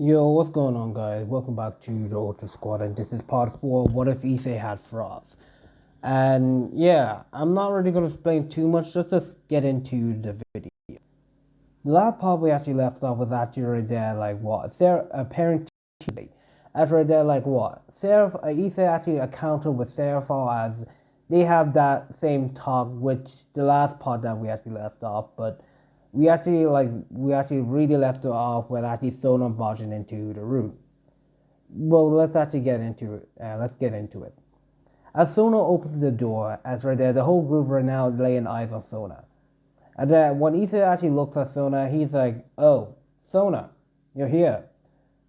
Yo, what's going on, guys? Welcome back to the Ultra Squad, and this is part 4. What if issei had frost? And yeah, I'm not really going to explain too much, just to get into the video. The last part we actually left off was actually right there, like what? Sarah, a parent teacher. That's right there, like what? Sarah, issei actually encountered with Sarah as they have that same talk, which the last part that we actually left off, but we actually really left it off with actually Sona barging into the room. Well, let's actually get into it. Let's get into it. As Sona opens the door, as right there, the whole group are now laying eyes on Sona. And then when Issa actually looks at Sona, he's like, "Oh, Sona, you're here."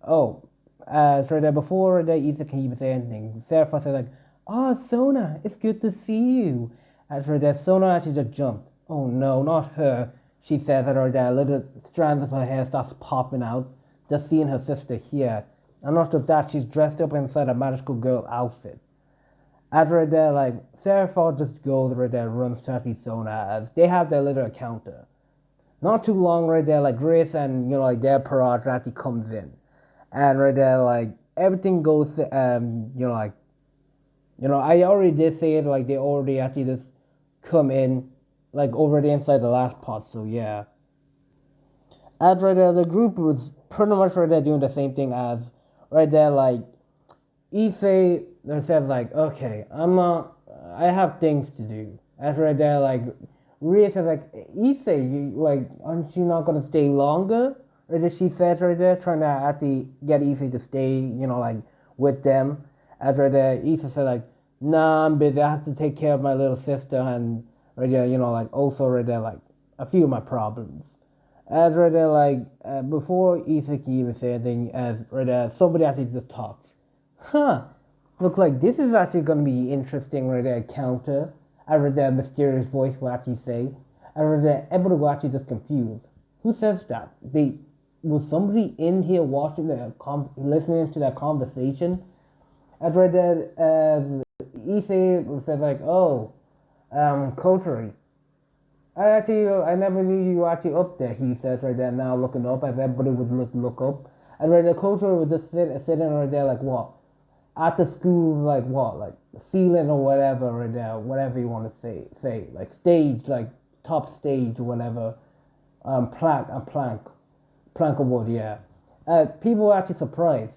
Oh, as right there, before right there, Issa can even say anything, Sarah says like, "Oh, Sona, it's good to see you." As right there, Sona actually just jumped. "Oh no, not her," she says, and right there, little strands of her hair starts popping out, just seeing her sister here. And not just that, she's dressed up inside a magical girl outfit. As right there, like, Sarah just goes right there, runs to actually Sona as they have their little encounter. Not too long right there, like Grace and like their parade actually comes in, and right there, like everything goes, I already did say it, like they already actually just come in, like already inside the last part. So yeah, as right there, the group was pretty much right there doing the same thing as right there, like Ife says like, okay, I have things to do. As right there, like Rhea says like, Ife, you like, aren't you not gonna stay longer? Or did she says right there, trying to actually get Ife to stay, like with them. As right there, Ife said like, nah, I'm busy. I have to take care of my little sister and right there, like also right there, like a few of my problems. As right there, like before Ife can even say anything, as right there, somebody actually just talks. Huh. Look like this is actually going to be interesting right there, counter. I read that mysterious voice will actually say. I read that everybody will actually just confused. Who says that? Was somebody in here watching listening to that conversation? I read that Issei said like, oh, Kotari. I never knew you were actually up there. He says right there now, looking up as everybody would look up. And right there, Kotari was just sitting right there like what? At the school, like what, like ceiling or whatever, right there, whatever you want to say, like stage, like top stage or whatever, plank of wood, yeah. People were actually surprised.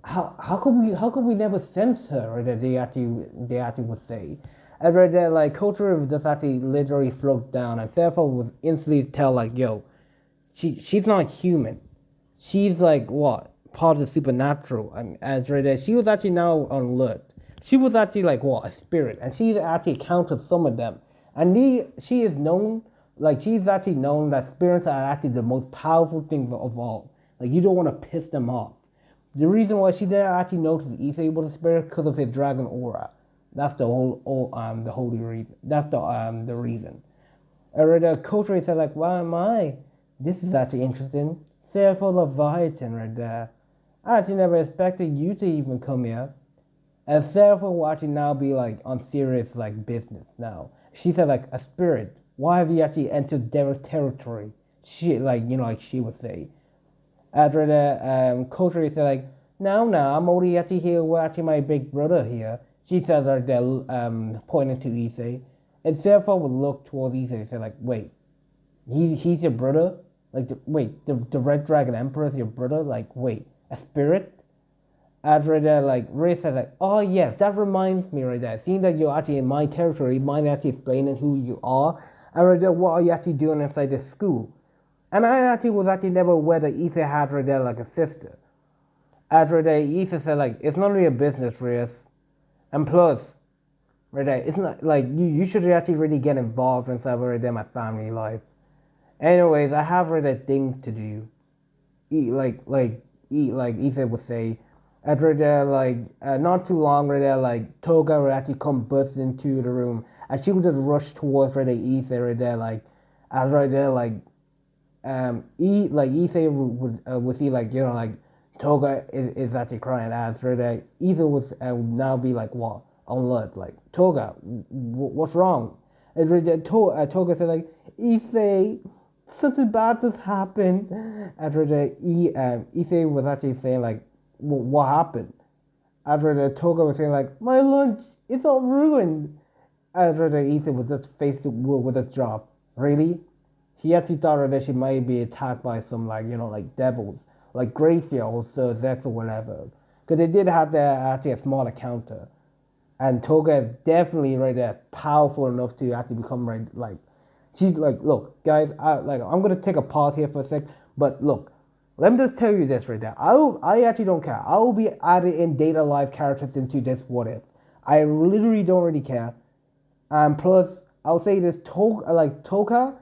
How could we never sense her? Right there, they actually would say. And right there, like culture just actually literally float down, and therefore was instantly tell like, yo, she's not human. She's like what? Part of the supernatural. And as right there, she was actually now on alert. She was actually like what? A spirit. And she actually counted some of them. And she is known, like she's actually known that spirits are actually the most powerful thing of all. Like you don't want to piss them off. The reason why she didn't actually notice Issa was a spirit because of his dragon aura. That's the holy reason. That's the reason. I read a coach right said like, why am I? This is actually interesting. Therefore Leviathan right there. I actually never expected you to even come here. And therefore will actually now be like on serious like business now. She said like a spirit. Why have you actually entered their territory? She like she would say. After the coach said like, no, I'm only actually here with actually my big brother here. She said like they're pointing to Issei. And therefore would look towards Issei and say like, wait, he's your brother? Like, wait, the Red Dragon Emperor is your brother? Like, wait, a spirit? After that, like, Ray said, like, oh, yes, that reminds me right there. Seeing that you're actually in my territory, mind actually explaining who you are? And right there, what are you actually doing inside this school? And I actually was actually never aware that Issa had right there like a sister. After that, Issa said, like, it's none of your business, Reyes. And plus, right there, it's not, like, you should actually really get involved inside right there my family life. Anyways, I have rather things to do. Eat like Ethan would say. After that, like not too long right there, like Toga would actually come burst into the room, and she would just rush towards right there, Ethan right there, like as right there, like Ethan would see like like Toga is actually crying as right there. Ethan would now be like what on alert, like Toga, what's wrong? And right there, Toga said like Ethan, something bad just happened. after the Issei was actually saying like, what happened? After the Toga was saying like, my lunch, it's all ruined. After the Issei was just faced with a job. Really? He actually thought that she might be attacked by some like like devils, like Gracia or Sir Zex or whatever. Because they did have their actually a small encounter, and Toga is definitely right there powerful enough to actually become right like she's like, look, guys, I'm gonna take a pause here for a sec, but look, let me just tell you this right now. I actually don't care. I will be adding in data live characters into this what if. I literally don't really care. And plus, I'll say this: Toka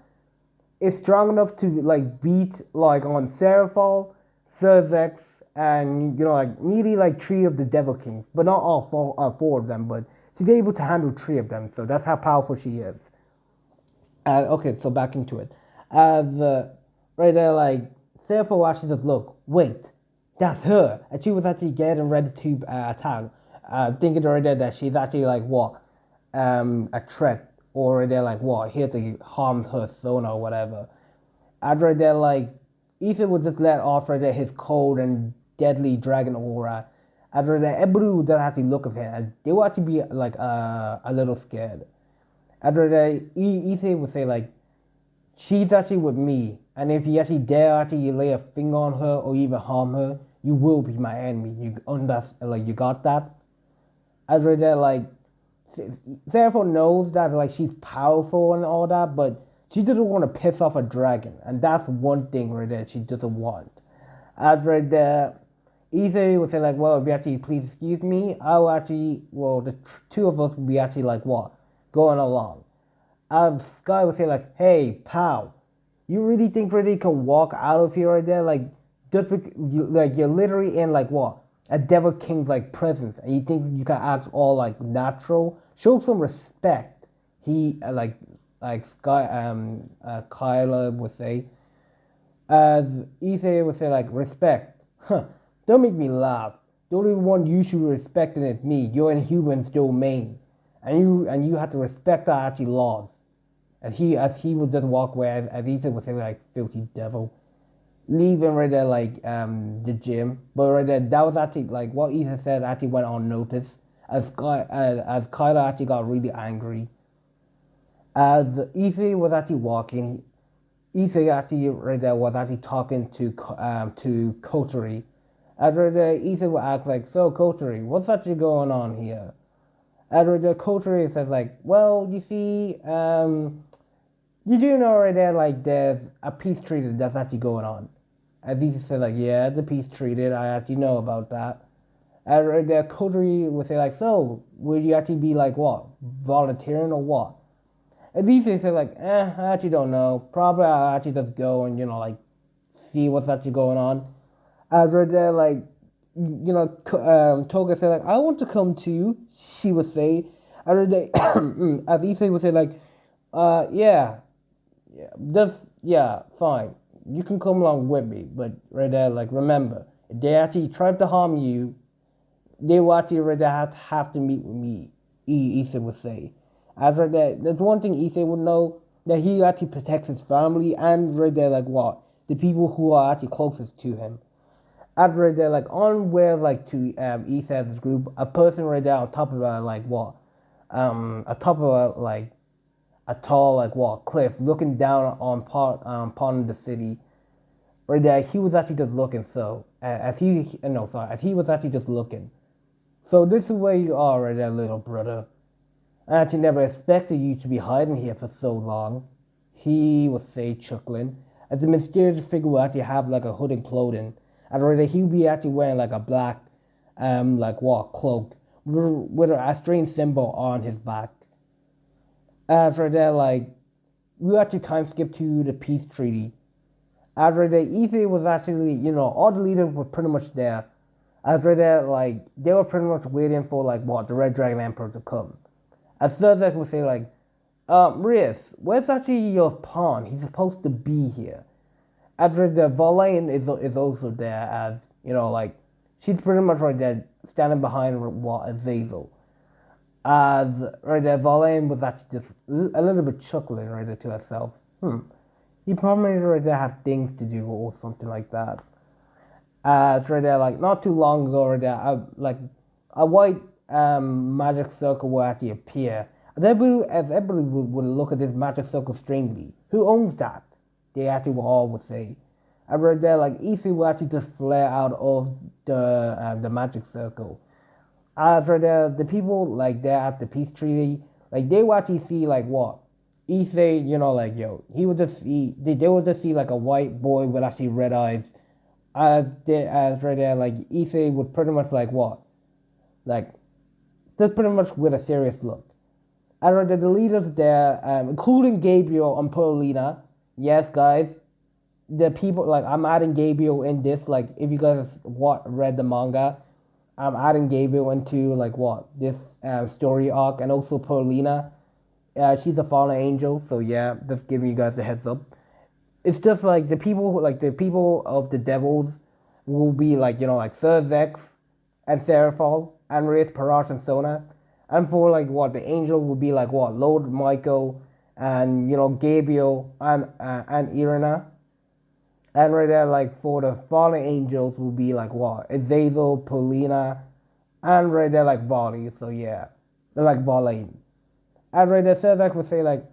is strong enough to like beat like on Seraphol, Cervex, and like nearly like three of the Devil Kings, but not all four of them. But she's able to handle three of them, so that's how powerful she is. Okay, so back into it. Right there, like Seraphol actually just look, wait, that's her, and she was actually getting ready to attack, thinking already that she's actually like what, a threat, or they're like what, here to harm her son or whatever. After they're like, Ethan would just let off right there his cold and deadly dragon aura. After that, everybody would just actually look at him, and they would actually be like a little scared. After that, Ethan would say like, she's actually with me, and if you actually dare actually lay a finger on her or even harm her, you will be my enemy. You got that? After that, like, Seraphon knows that like she's powerful and all that, but she doesn't want to piss off a dragon, and that's one thing right there she doesn't want. After that, Ethan would say like, well, if you actually please excuse me, I'll actually, well, the two of us will be actually like what, going along. Sky would say like, hey, pal, you really think really can walk out of here right there? Like, you're literally in like what? A Devil King's like presence, and you think you can act all like natural? Show some respect. He like Sky Kyla would say. As Issei would say like respect. Huh. Don't make me laugh. The only one you should respect is me. You're in humans domain. And you have to respect our actually laws. As he would just walk away, as Ethan would say like filthy devil, leaving right there like the gym. But right there, that was actually like what Ethan said actually went unnoticed. As Kyla actually got really angry. As Ethan was actually walking, Ethan actually right there was actually talking to Kotari. As right there, Ethan would ask like, so Kotari, what's actually going on here? As right there, Kotari says like, well, you see, you do know right there, like, there's a peace treaty that's actually going on. And these said, like, yeah, it's a peace treaty. I actually know about that. And right there, Coterie would say, like, so, would you actually be, like, what? Volunteering or what? And these say, like, I actually don't know. Probably I'll actually just go and, like, see what's actually going on. As right there, like, Toga said, like, I want to come too, she would say. And right there, as Issei would say, like, yeah. Yeah, fine. You can come along with me, but right there, like, remember, if they actually try to harm you, they will actually right there have to meet with me, Issei would say. As right there, there's one thing Issei would know, that he actually protects his family, and right there, like, what? The people who are actually closest to him. As right there, like, on where, like, to Issei's group, a person right there on top of like, what? On top of like, a tall like what cliff looking down on part of the city right there. He was actually just looking, so as he was actually just looking, so this is where you are right there, little brother. I actually never expected you to be hiding here for so long, he would say, chuckling, as the mysterious figure would actually have like a hood and clothing, and right there he would be actually wearing like a black like what cloak with a strange symbol on his back. After that, like, we actually time skip to the peace treaty. After that, Issei was actually, all the leaders were pretty much there. After that, like, they were pretty much waiting for, like, what, the Red Dragon Emperor to come. As Cerzek would say, like, Riz, where's actually your pawn? He's supposed to be here. After the Valain is also there, as, like, she's pretty much right there, standing behind what, Azazel. Right there, Valain was actually just a little bit chuckling right there to herself. He probably right there had things to do or something like that. It's right there like not too long ago right there, like a white magic circle will actually appear. And everybody would look at this magic circle strangely. Who owns that? They actually will all would say. And right there like issei will actually just flare out of the magic circle. For the people like there at the peace treaty, like they will actually see like what issei, like yo, he would just see they would just see like a white boy with actually red eyes. As right there, like issei would pretty much like what, like just pretty much with a serious look. And right there, the leaders there, including Gabriel and Paulina. Yes, guys, the people like I'm adding Gabriel in this. Like if you guys read the manga, I'm adding Gabriel into like what this story arc, and also Paulina. She's a fallen angel, so yeah, just giving you guys a heads up. It's just like the people of the devils will be like like Sir Vex and Seraphol and Reyes Parash and Sona, and for like what the angel will be like what Lord Michael and Gabriel and Irina. And right there, like for the fallen angels will be like what? Azazel, Paulina, and right there like Volley. So yeah, they're like Volley. And right there, Sazak would say like,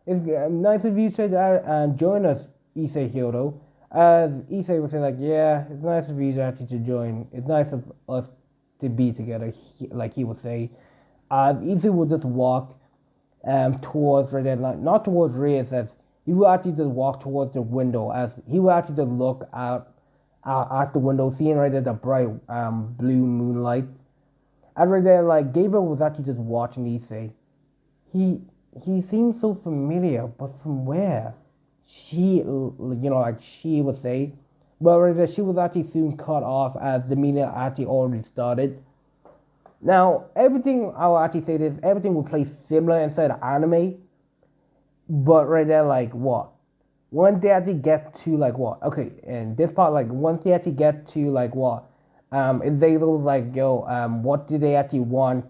it's nice of you to join us, Issei Hyodo. As Issei would say like, yeah, it's nice of you actually to join. It's nice of us to be together, like he would say. As Issei would just walk towards right there, not towards Reyes, as he would actually just walk towards the window, as he would actually just look out at the window, seeing right there the bright blue moonlight. And right there, like Gabriel was actually just watching Issei. He he seems so familiar, but from where? Like she would say, but right there, she was actually soon cut off as the meeting actually already started. Now, everything I'll actually say this, everything will play similar inside the anime, but right there, like what? Once they actually get to like what? Okay, and this part, like once they actually get to like what? Azazel's like, yo, what do they actually want?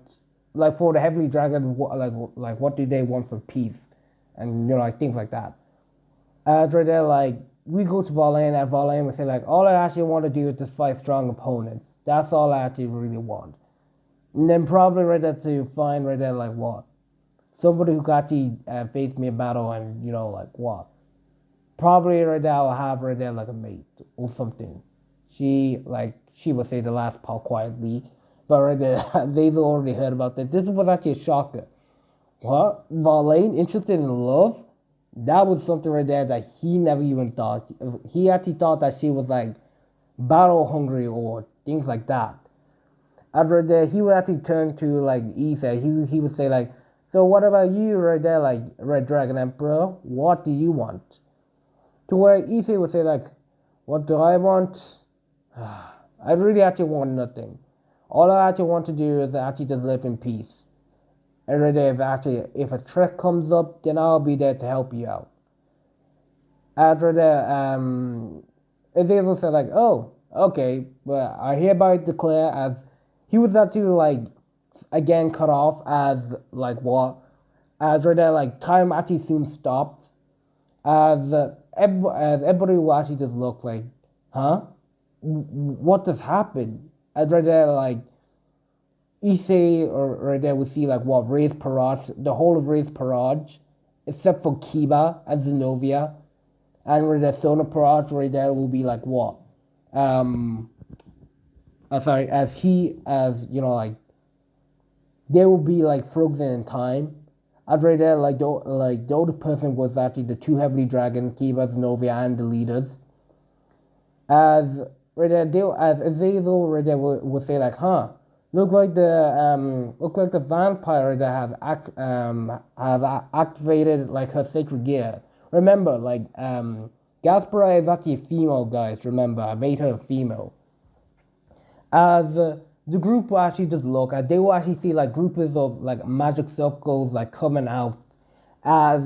Like for the Heavenly Dragon, like what do they want for peace? And like things like that. Right there, like we go to Valane, and Valane would say like, all I actually want to do is just fight strong opponents. That's all I actually really want. And then probably right there to find right there like what? Somebody who got to face me in battle and like what? Probably right there I'll have right there like a mate or something. She would say the last part quietly. But right there, they've already heard about that. This was actually a shocker. What? Valane interested in love? That was something right there that he never even thought. He actually thought that she was like battle hungry or things like that. After that, he would actually turn to like Issa. He would say like, so what about you right there, like Red Dragon Emperor? What do you want? To where Issa would say like, what do I want? I really actually want nothing. All I actually want to do is actually just live in peace. Every day, if a threat comes up, then I'll be there to help you out. After that, Azazel said like, oh, okay, but I hereby declare as he was actually like again cut off as like what? As right there, like time actually soon stopped. As everybody will actually just look like, huh? What just happened? As right there, like Issei or right there we see like what Reyes Parage, the whole of Reyes Parage, except for Kiba and Zenobia, and right there Sona Parage right there will be like what, sorry, as they will be like frozen in time. As right there the older person was actually the two heavenly dragons, Kiba, Zenobia, and the leaders. As right there, as Azazel right there will say like, huh. Look like the vampire that has activated like her sacred gear. Remember, like Gaspera is actually a female, guys. Remember, I made her a female. As the group will actually just look at, they will actually see like groups of like magic circles like coming out. As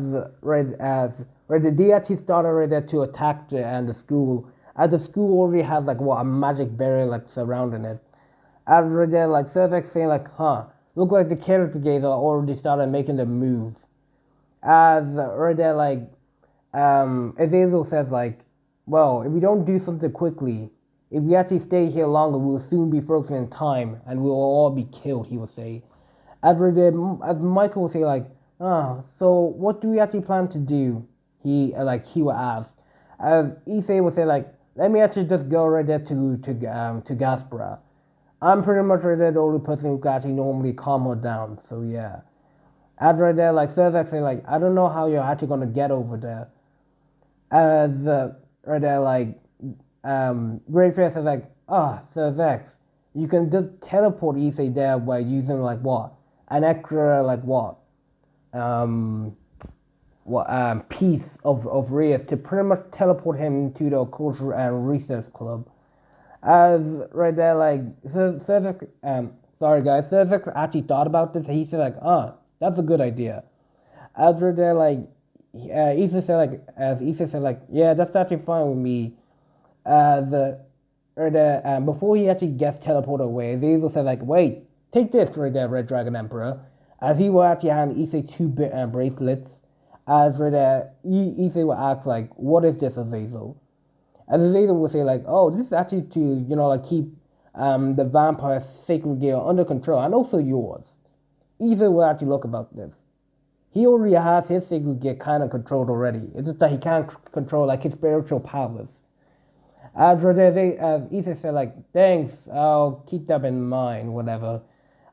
they actually started right there to attack the school. As the school already had like what a magic barrier like surrounding it. After that, like Survex saying like, huh, look like the character gates are already started making the move. As right there, like Azazel says like, well, if we don't do something quickly, if we actually stay here longer, we'll soon be frozen in time and we'll all be killed, he would say. As Michael would say like, so what do we actually plan to do? He would ask. As Issei would say like, let me actually just go right there to Gaspara. I'm pretty much right there the only person who can actually normally calm her down. So yeah. Right there, like Cersei say like, I don't know how you're actually gonna get over there. As right there, like Greyface is like, Cersei, you can just teleport Issei there by using like what? An extra like Um piece of Reyes to pretty much teleport him to the Culture and Research Club. As right there, like Cersei, sorry guys, Cersei actually thought about this. He said like, that's a good idea. As right there, like, Issa said like, as Issa said like, yeah, that's actually fine with me. The or the before he actually gets teleported away, Azazel said like, wait, take this right there, Red Dragon Emperor. As he will actually hand Issa two bracelets. As right there, Issa will ask like, what is this, Azazel? As Azazel will say like, oh, this is actually to like keep the vampire sacred gear under control and also yours. Issa will actually look about this. He already has his sacred gear kind of controlled already. It's just that he can't control like his spiritual powers. As Issa said like, thanks, I'll keep that in mind, whatever.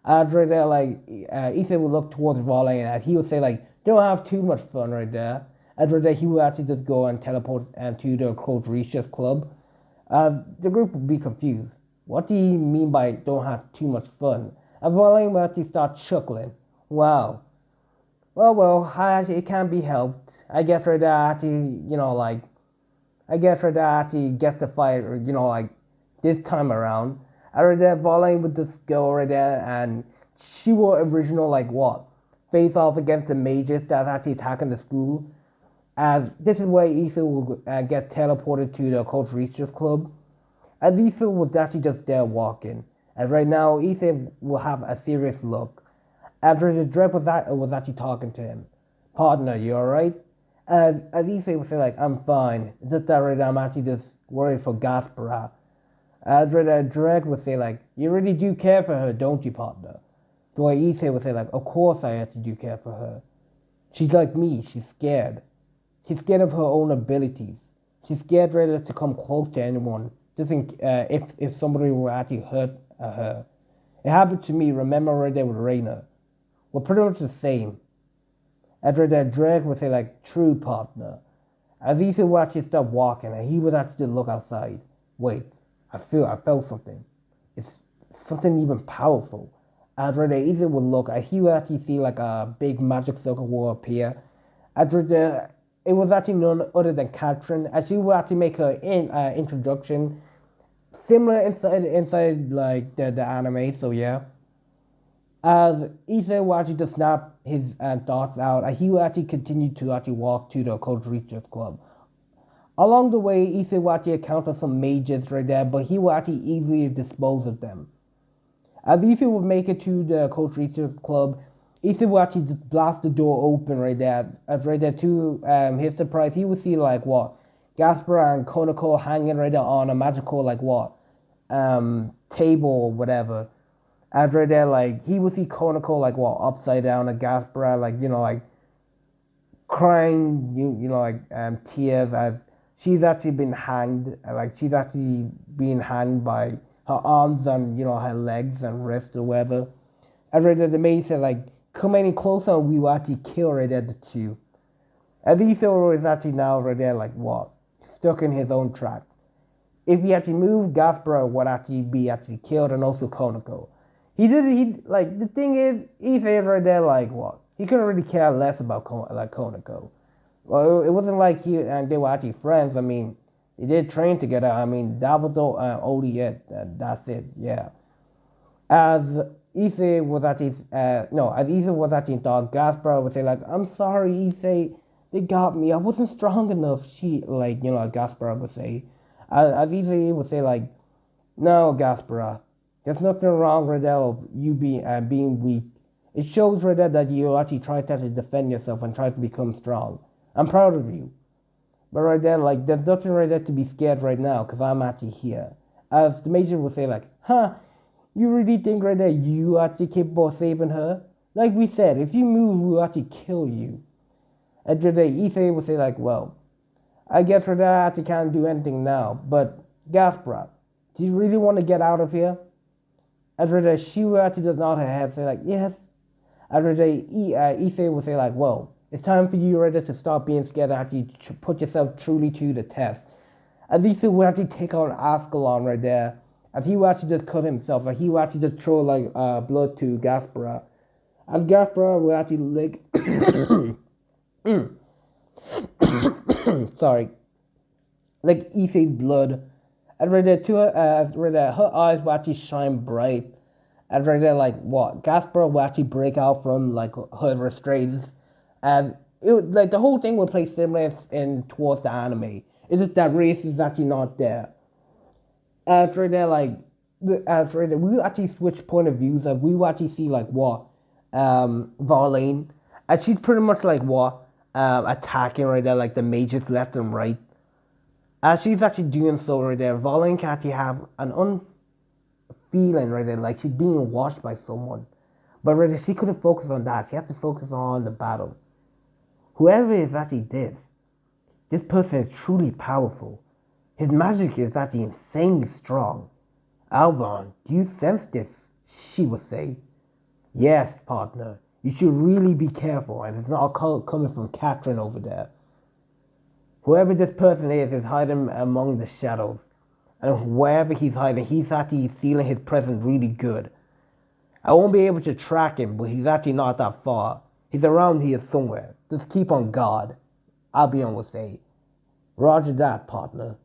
As right there, like, Issa would look towards Raleigh and he would say like, don't have too much fun right there. As right there, he would actually just go and teleport to the Cold Research Club. The group would be confused. What do you mean by don't have too much fun? As Raleigh would actually start chuckling. Wow. Well, it can't be helped. I guess right there, actually, I guess right there, actually get the fight, or, like, this time around. I read that Volume with this girl right there, and she will original, like, what? Face off against the mages that's actually attacking the school. As this is where Issa will get teleported to the Cold Research Club. As Issa was actually just there walking. As right now, Issa will have a serious look. After the Drake was actually talking to him. Partner, you alright? As Issa would say like, I'm fine. It's just that right now I'm actually just worried for Gaspara. As Drake would say like, you really do care for her, don't you, partner? The way Issa would say like, of course I actually do care for her. She's like me, she's scared. She's scared of her own abilities. She's scared rather to come close to anyone, just if somebody will actually hurt her. It happened to me, remember right there with Reyna. We're pretty much the same. After that, Drake would say like, true partner. As Issa would actually stop walking and he would actually look outside. Wait, I felt something. It's something even powerful. After that, Issa would look and he would actually see like a big magic circle will appear. After that, it was actually none other than Katrin, as she would actually make her introduction. Similar inside like the anime, so yeah. As Issa will actually just snap his thoughts out, and he will actually continue to actually walk to the Cold Research Club. Along the way, Issa will actually encounter some mages right there, but he will actually easily dispose of them. As Issa will make it to the Cold Research Club, Issa will actually just blast the door open right there. As right there, to his surprise, he will see like what? Gaspar and Konako hanging right there on a magical like what? Table or whatever. After that, like, he would see Konako, like, what, upside down, and Gaspara, like, like, crying, tears as she's actually been hanged, like, she's actually being hanged by her arms and, her legs and wrists or whatever. After that, the maid said, like, come any closer and we will actually kill right there, the two. And Issa is actually now right there, like, what, stuck in his own track. If he actually moved, Gaspara would actually be actually killed, and also Konako. The thing is, Issa right there, like, what? He couldn't really care less about Konako. Well, it wasn't like he and they were actually friends. I mean, they did train together. I mean, that was only it. That's it, yeah. As Issa was actually, as Issa was actually thought, Gaspar would say, like, I'm sorry, Issa, they got me. I wasn't strong enough, Gaspar would say. As Issa would say, like, no, Gaspar. There's nothing wrong, Riddell, of you being weak. It shows, Riddell, that you actually try to defend yourself and try to become strong. I'm proud of you. But right there, like, there's nothing right there to be scared right now, because I'm actually here. As the Major would say, like, huh, you really think right there you actually capable of saving her? Like we said, if you move, we'll actually kill you. And right there, issei would say, like, well, I guess right there I actually can't do anything now, but Gaspra, do you really want to get out of here? And right there, she would actually just nod her head, say, like, yes. And right there, issei would say, like, well, it's time for you right there to stop being scared and actually put yourself truly to the test. At least he would actually take out Ascalon right there. As he would actually just cut himself, like he would actually just throw like blood to Gaspara. As Gaspara would actually lick sorry. Like Issei's blood. And right there right there, her eyes would actually shine bright. And right there, like what? Gaspara would actually break out from like her restraints. And like the whole thing would play similar in towards the anime. It's just that race is actually not there. As right there, like as right there, we actually switch point of views. Like we will actually see like what Varlane, and she's pretty much like what attacking right there, like the mages left and right. As she's actually doing so right there, Varlane can actually have an feeling right there, like she's being watched by someone. But right there, she couldn't focus on that. She had to focus on the battle. Whoever is actually this person is truly powerful. His magic is actually insanely strong. Albon, do you sense this? She would say. Yes, partner. You should really be careful, and it's not coming from Catherine over there. Whoever this person is hiding among the shadows. And wherever he's hiding, he's actually feeling his presence really good. I won't be able to track him, but he's actually not that far. He's around here somewhere. Just keep on guard. Albion will say. Roger that, partner.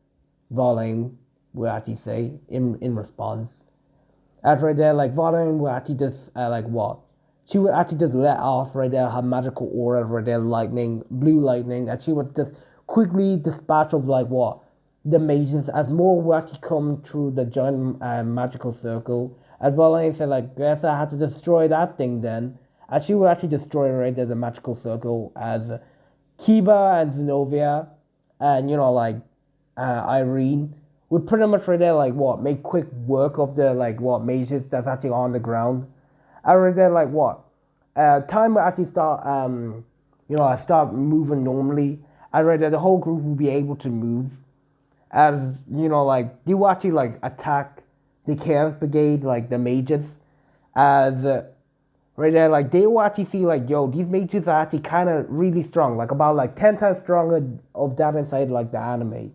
Varlane will actually say in response. As right there, like Varlane will actually just like what? She would actually just let off right there her magical aura right there, lightning, blue lightning, and she would just quickly dispatch of like what? The mages as more will actually come through the giant magical circle. As Varlane said, like, guess I had to destroy that thing then. And she would actually destroy right there the magical circle as Kiba and Zenobia and like Irene would pretty much right there like what make quick work of the like what mages that's actually on the ground. I right there like what time will actually start start moving normally. I right there the whole group will be able to move as like they will actually like attack the Chaos Brigade like the mages as right there like they will actually see like yo these mages are actually kind of really strong like about like 10 times stronger of that inside like the anime.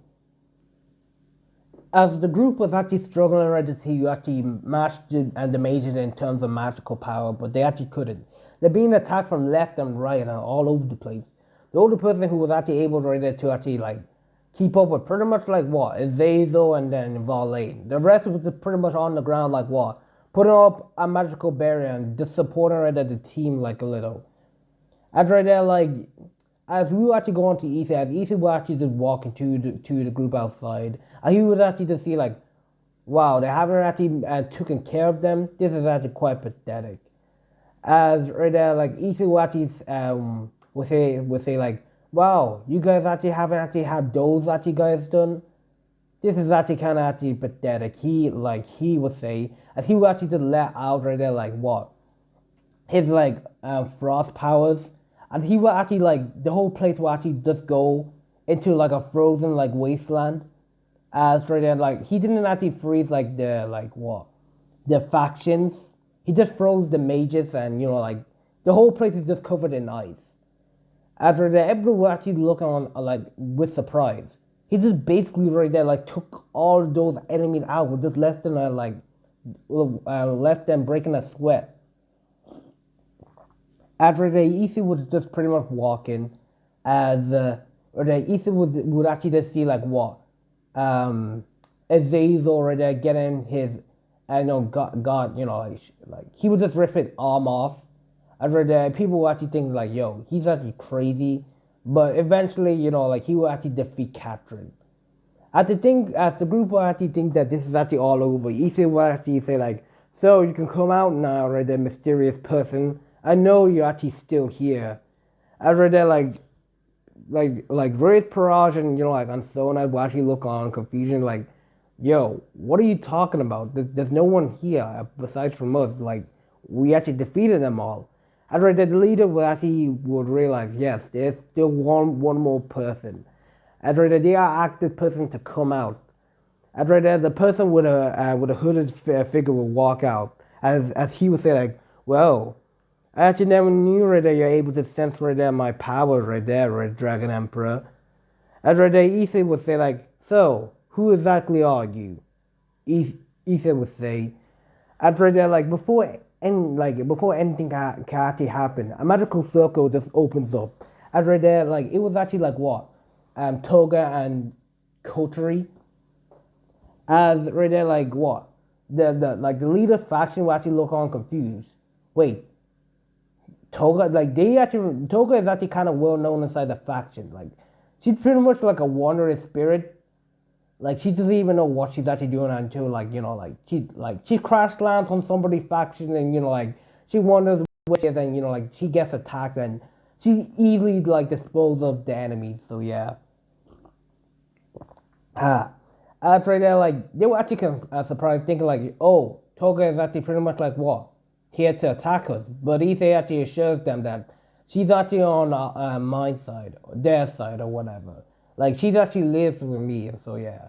As the group was actually struggling right to actually match the mages in terms of magical power, but they actually couldn't. They're being attacked from left and right and all over the place. The only person who was actually able right there to actually like keep up with pretty much like what is Vazo and then Varlane. The rest was just pretty much on the ground like what putting up a magical barrier and just supporting right there the team like a little. As right there like as we were actually going to Issei, as Issei was actually just walking to the group outside, and he would actually just see like, wow, they haven't actually taken care of them. This is actually quite pathetic. As right there, like Issei would actually would say like, wow, you guys actually haven't actually had those actually guys done. This is actually kind of actually pathetic. He would say, as he would actually just let out right there like what his like frost powers. And he will actually like the whole place will actually just go into like a frozen like wasteland. As right there, like he didn't actually freeze like the factions. He just froze the mages and like the whole place is just covered in ice. As right there, everyone will actually look on like with surprise. He just basically right there like took all those enemies out with just less than less than breaking a sweat. After the Issei was just pretty much walking, as or the Issei would actually just see like what, Azazel right there getting his, God, like he would just rip his arm off. After that, people would actually think like, yo, he's actually crazy, but eventually, like he will actually defeat Catherine. As the group will actually think that this is actually all over, Issei will actually say like, so you can come out now, right there, mysterious person. I know you're actually still here. I read that like like Ray's Parage and like on Sonat will actually look on confusion like, yo, what are you talking about? There's no one here besides from us. Like we actually defeated them all. After the leader will actually would realize yes, there's still one more person. After they are asked this person to come out. After that, the person with a hooded figure will walk out as he would say like, well. I actually never knew right there you're able to sense right there my powers right there, Red Dragon Emperor. As right there, Issei would say like, so, who exactly are you? Issei would say, as right there, like before anything can actually happen, a magical circle just opens up. As right there, like it was actually like what, Toga and Kotori. As right there, like what, the leader faction will actually look on confused. Wait, Toga, like Toga is actually kind of well known inside the faction. Like she's pretty much like a wandering spirit. Like she doesn't even know what she's actually doing until like she crash lands on somebody's faction and like she wonders what she is and like she gets attacked and she easily like disposes of the enemies. So yeah. After that, like they were actually surprised, thinking like, oh, Toga is actually pretty much like what here to attack us. But Issei actually assures them that she's actually on my side, or their side, or whatever. Like she's actually lives with me, and so yeah.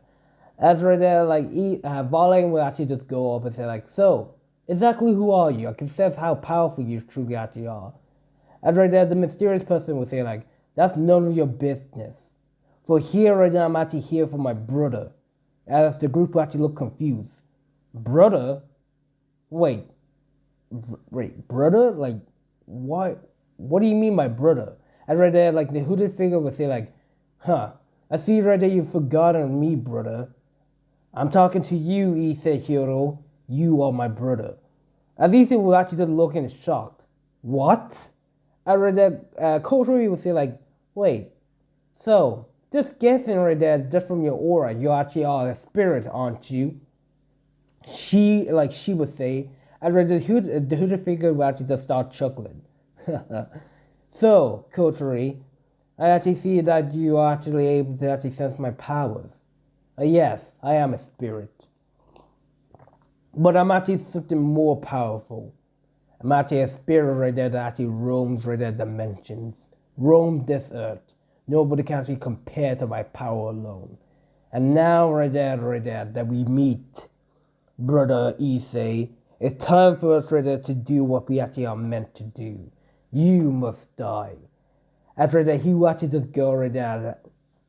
After that, like Valen will actually just go up and say like, so exactly who are you? I can sense how powerful you truly actually are. After that, the mysterious person will say like, that's none of your business. For here right now, I'm actually here for my brother. As the group will actually look confused. Brother? Wait, brother? Like, what? What do you mean by brother? And right there, like the hooded figure would say, like, huh? I see right there you've forgotten me, brother. I'm talking to you, Issei Hiro. You are my brother. As Issei will actually just look in shock. What? And right there, Kotori would say, like, wait. So, just guessing right there, just from your aura, you actually are a spirit, aren't you? She would say, and the hooded figure would actually just start chuckling. So, Kotori, I actually see that you are actually able to actually sense my powers. Yes, I am a spirit. But I'm actually something more powerful. I'm actually a spirit right there that actually roams right there dimensions. Roam this earth. Nobody can actually compare to my power alone. And now right there that we meet, brother Issei, it's time for us right there to do what we actually are meant to do. You must die. After that, he will actually just go right there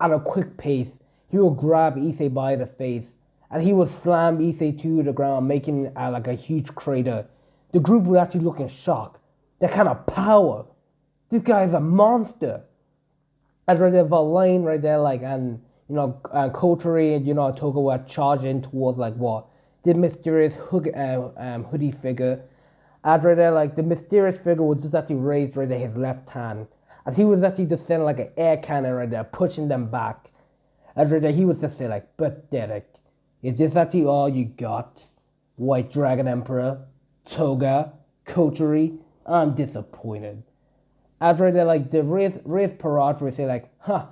at a quick pace. He will grab Issei by the face and he would slam Issei to the ground, making like a huge crater. The group would actually look in shock. That kind of power. This guy is a monster. And right there, Valane right there, like, and Kotori and Toga were charging towards like what the mysterious hoodie figure. And right there, like the mysterious figure was just actually raised right there his left hand, as he was actually just sending like an air cannon right there, pushing them back. And right there, he was just say like, pathetic. Is this actually all you got, White Dragon Emperor, Toga, Kotori? I'm disappointed. After that, like the Wraith Parage would say like, huh,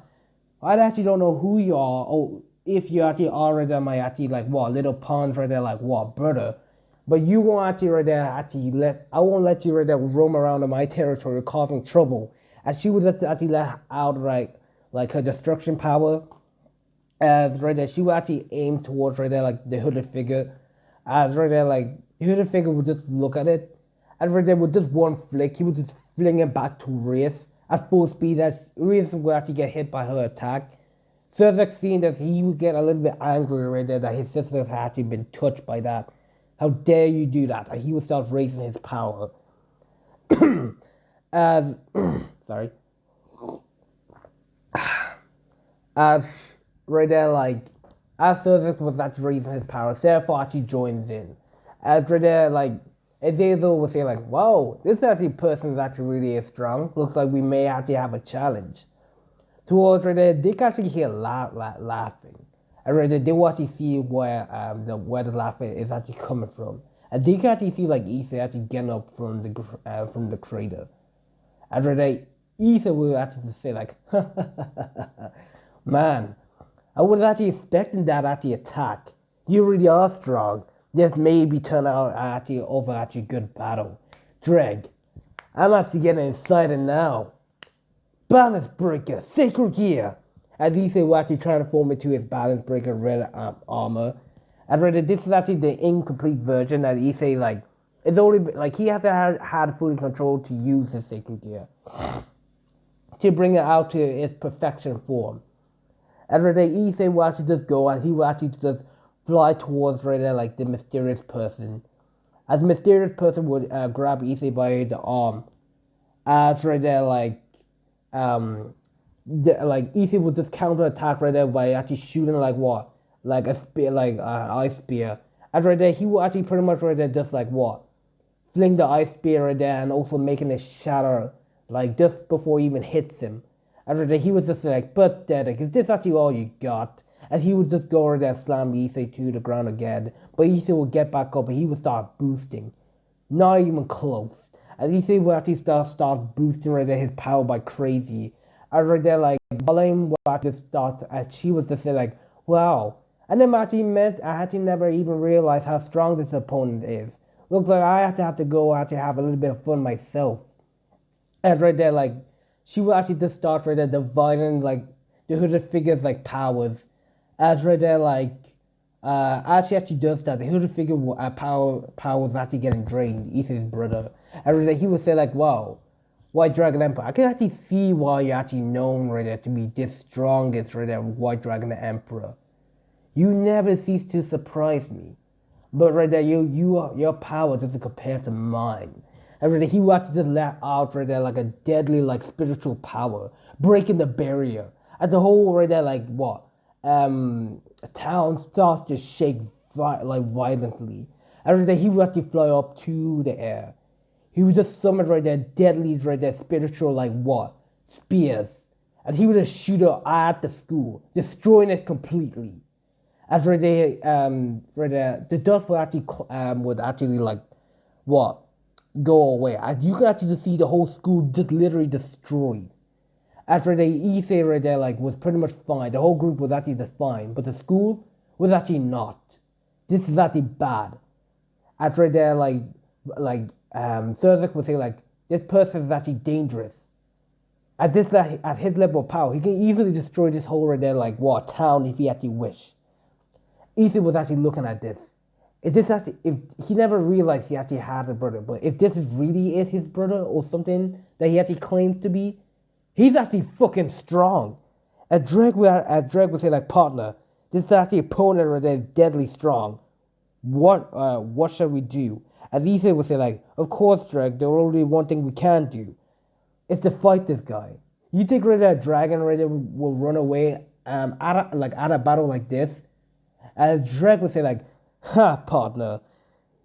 I actually don't know who you are. Oh, if you actually are right there, my actually like what little pawns right there, like what brother. But you won't actually right there I won't let you right there roam around in my territory causing trouble. And she would actually let out like her destruction power. As right there, she would actually aim towards right there like the hooded figure. As right there, like the hooded figure would just look at it. And right there with just one flick, he would just fling it back to Wraith at full speed as Wraith would actually get hit by her attack. Serdek seeing that he would get a little bit angry right there that his sister had actually been touched by that. How dare you do that? And he would start raising his power. As sorry. As right there like as Serdek was actually raising his power, therefore actually joins in. As right there like Azazel would say like, wow, this actually person is actually really strong. Looks like we may actually have a challenge. Towards right there, they can actually hear laughing. And right there, they will actually see where the laughter is actually coming from. And they can actually see like Issei actually getting up from the crater. And right there, Ethan will actually say like, man, I was actually expecting that actually attack. You really are strong. This maybe turn out actually over actually good battle. Dreg, I'm actually getting excited now. Balance breaker, sacred gear. As Ethan will actually transform into his balance breaker red armor. And rather, this is actually the incomplete version that Ethan like. It's only like he hasn't had full control to use his sacred gear to bring it out to its perfection form. And rather, Ethan will actually just go and he will actually just fly towards rather like the mysterious person. As the mysterious person would grab Ethan by the arm, as rather like Ethan would just counter attack right there by actually shooting like what, like a spear, like an ice spear. And right there, he will actually pretty much right there just like what, fling the ice spear right there and also making it shatter like just before he even hits him. And right there, he was just like, pathetic. Is this actually all you got? And he would just go right there and slam Ethan to the ground again. But Ethan would get back up and he would start boosting. Not even close. And Ethan would actually start boosting right there his power by crazy. And right there, like, Volume would actually start, and she would just say, like, wow. And then I actually never even realized how strong this opponent is. Looks like I have to go actually have a little bit of fun myself. And right there, like, she would actually just start right there dividing, like, the hooded figure's, like, powers. As right there, like, as she actually does that, the hooded figure power was actually getting drained, Ethan's brother. And right there, he would say, like, wow, White Dragon Empire. I can actually see why you're actually known right there to be this strongest right there, White Dragon Emperor. You never cease to surprise me. But right there, your power doesn't compare to mine. And right there, he will actually just let out right there like a deadly like spiritual power, breaking the barrier. As the whole right there like what? A town starts to shake like violently. And right there, he will actually fly up to the air. He would just summon right there deadly right there spiritual like what? Spears. And he would just shoot it at the school, destroying it completely. As right there, the dust would actually like what? Go away. As you could actually see the whole school just literally destroyed. As right there, Issei right there like was pretty much fine. The whole group was actually just fine, but the school was actually not. This is actually bad. As right there, Thursday would say like this person is actually dangerous. At his level of power, he can easily destroy this whole right there like what town if he actually wish. Ethan was actually looking at this. Is this actually if he never realized he actually had a brother, but if this is really is his brother or something that he actually claims to be, he's actually fucking strong. Drake would say like partner, this is actually opponent right there deadly strong. What shall we do? As Ethan would say like, of course Drake, there's only one thing we can do. It's to fight this guy. You think right there a dragon right there will run away at a battle like this? And Drake would say like, ha, partner,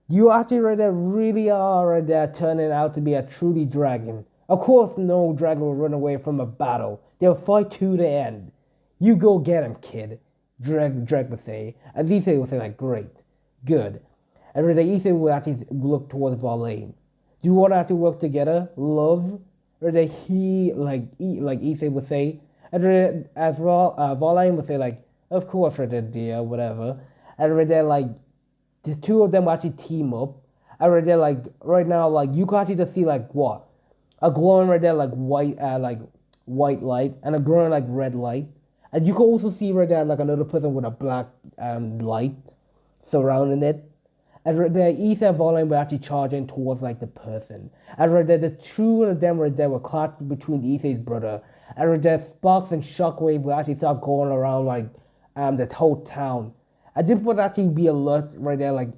you actually right there really are right there turning out to be a truly dragon. Of course no dragon will run away from a battle. They'll fight to the end. You go get him, kid, Drake would say. And Ethan would say like, great, good. And right there, Ethan would actually look towards Verlaine. Do you want to actually work together? Love? Right there, Ethan would say. And right there, as well, Verlaine would say like, of course, right there, dear, whatever. And right there, like, the two of them will actually team up. And right there, like, right now, like, you can actually just see, like, what? A glowing right there, like, white light, and a glowing, like, red light. And you can also see right there, like, another person with a black light surrounding it. And right there, Ethan and Verlaine were actually charging towards, like, the person. And right there, the two of them right there were caught between Ethan's brother. And right there, sparks and shockwave will actually start going around, like, the whole town. And this would actually be alert right there, like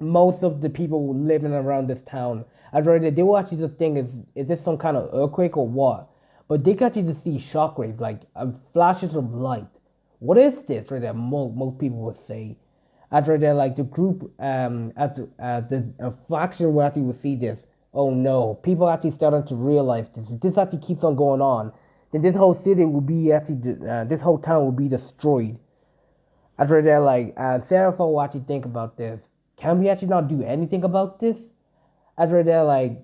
most of the people living around this town. And right there, they will actually just think, is this some kind of earthquake or what? But they can actually just see shockwave, like flashes of light. What is this? Right there, most people would say. And right there, like the group, the faction will actually will see this. Oh no, people actually starting to realize this. If this actually keeps on going on, then this whole city will be actually, this whole town will be destroyed. After that, like, Seraphim will actually think about this. Can we actually not do anything about this? After that, like,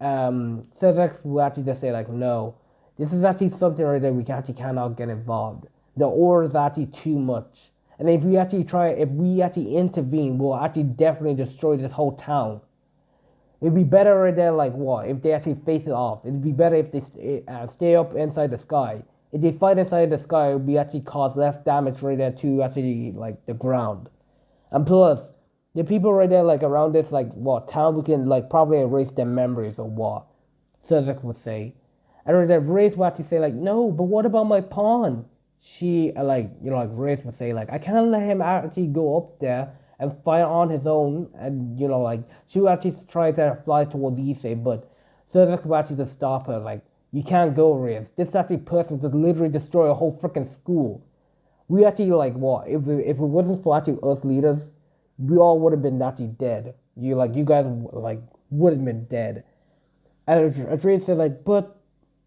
Cerex will actually just say like, no, this is actually something right there we actually cannot get involved. The ore is actually too much. And if we actually intervene, we'll actually definitely destroy this whole town. It'd be better right there, like what? If they actually face it off. It'd be better if they stay up inside the sky. If they fight inside the sky, it would be actually cause less damage right there to actually like the ground. And plus, the people right there like around this like what town we can like probably erase their memories or what. Cedric would say. And the Race would actually say like, no, but what about my pawn? She like like Race would say like, I can't let him actually go up there and fight on his own. And like she would actually try to fly towards Issei, but Cedric would actually just stop her like, you can't go, Race. This actually person could literally destroy a whole freaking school. We actually like what if it wasn't for actually us leaders, we all would have been actually dead. You guys like would have been dead. And Adrian said like, but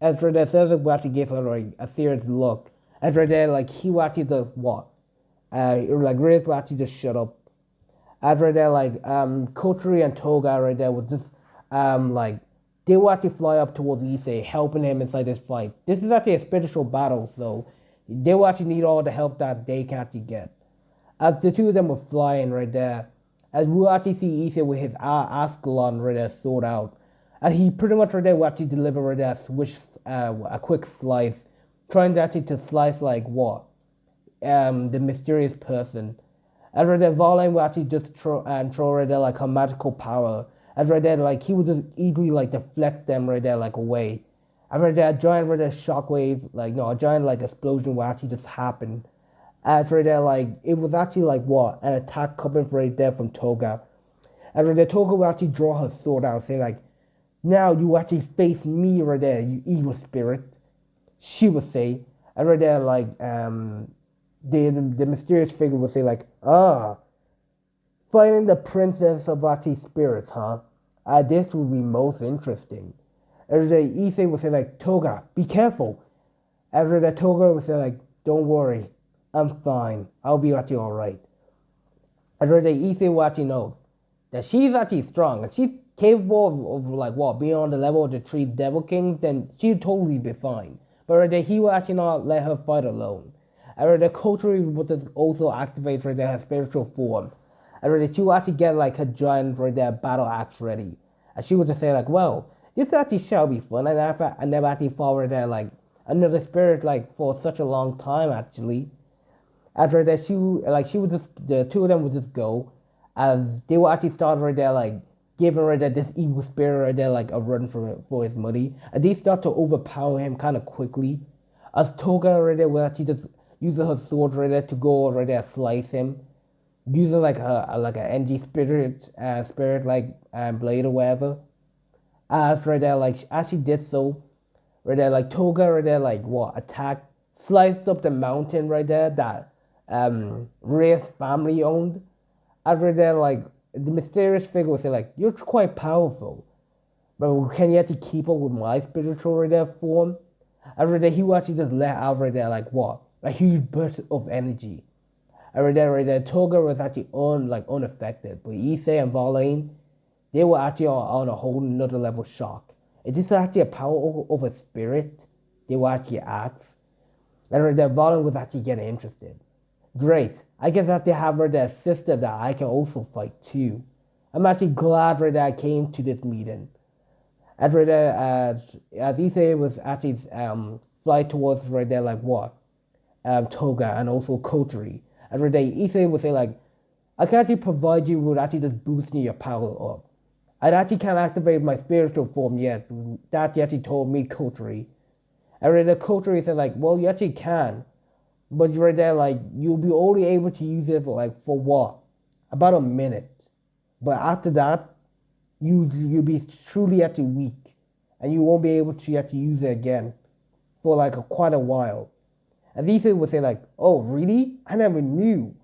Ezra Cedric would actually give her like a serious look. Ezra like he would actually the what? Like Reyes would actually just shut up. Ezra like Kotri and Toga right there was just like they will actually fly up towards Issei, helping him inside this fight. This is actually a spiritual battle, so they will actually need all the help that they can actually get. As the two of them were flying right there, as we'll actually see Issei with his Ascalon right there sword out. And he pretty much right there will actually deliver right there a quick slice, trying to actually to slice like what? The mysterious person. And right there, Valen will actually just throw right there like her magical power. And right there, like he would just easily like deflect them right there like away. And right there, a giant right there shockwave, like no, a giant like explosion will actually just happen. And right there, like it was actually like what? An attack coming right there from Toga. And right there, Toga will actually draw her sword out, saying like, now you actually face me right there, you evil spirit. She would say. And right there, like, the mysterious figure would say, like, fighting the princess of actually spirits, huh? This would be most interesting. And right there, Issei would say, like, Toga, be careful. And right there, Toga would say, like, don't worry, I'm fine. I'll be actually alright. And right there, Issei will actually know that she's actually strong and she's capable of like what being on the level of the three devil kings, then she'd totally be fine. But right there, he will actually not let her fight alone. And right there, Kotari would also activate right there her spiritual form. And right there, she will actually get like her giant right there battle axe ready. And she would just say like, well, this actually shall be fun. I never actually fought right there like another spirit like for such a long time actually. And right there, she would just the two of them would just go, and they will actually start right there like giving right there this evil spirit right there like a run for his money, and they start to overpower him kind of quickly. As Toga right there will actually just use her sword right there to go right there slice him, using like an NG spirit like blade or whatever. As right there like as she did so, right there like Toga right there like what attack sliced up the mountain right there that Reyes family owned. And right there like the mysterious figure will say like, you're quite powerful, but can you actually keep up with my spiritual right there form? And right there, he will actually just let out right there like what? A huge burst of energy. And right there, Toga was actually unaffected. But Issei and Valen, they were actually on a whole nother level shock. Is this actually a power of a spirit? They were actually act. And right there, Valen was actually getting interested. Great. I guess that they have right there a sister that I can also fight too. I'm actually glad right that I came to this meeting. And right there, as Issei was actually fly towards right there like what? Toga and also Kotari. And right there, Issei would say like, I can actually provide you with actually just boosting your power up. I actually can't activate my spiritual form yet. That you actually told me, Kotari. And right there, Kotari said like, well, you actually can. But right there, like, you'll be only able to use it for what? About a minute. But after that, you'll be truly actually weak. And you won't be able to actually use it again for like quite a while. And these would say like, oh, really? I never knew.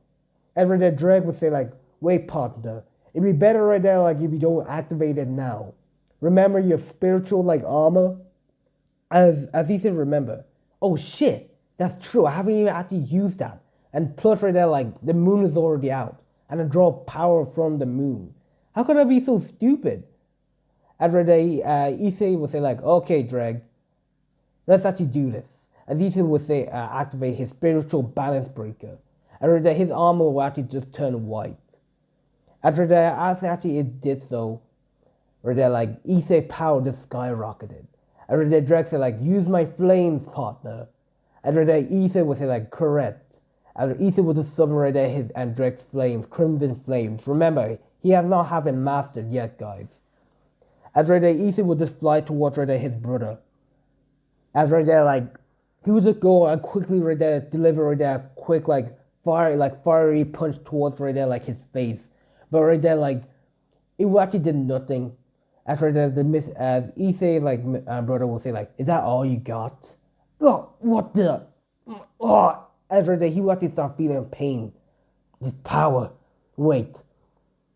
And right there, Drake would say like, wait, partner. It'd be better right there, like, if you don't activate it now. Remember your spiritual, like, armor? As he said, remember. Oh, shit. That's true. I haven't even actually used that. And plus right there, like, the moon is already out. And I draw power from the moon. How could I be so stupid? After they, Issei would say like, okay, Dreg, let's actually do this. As Issei would say, activate his spiritual balance breaker. After that, his armor will actually just turn white. After that, as actually it did so, or that like Issei power just skyrocketed. After that, Dreg said like, use my flames, partner. After that, Issei would say like, correct. After Issei would just summon right there his and Dreg's flames, crimson flames. Remember, he has not have it mastered yet, guys. As right there, Ethan would just fly towards right there his brother. As right there, like he would just go and quickly right there deliver right there quick fiery punch towards right there like his face. But right there like it actually did nothing. As right there the miss as Ethan brother will say like, is that all you got? Oh, what the? Oh, as right there he would actually start feeling pain. Just power. Wait,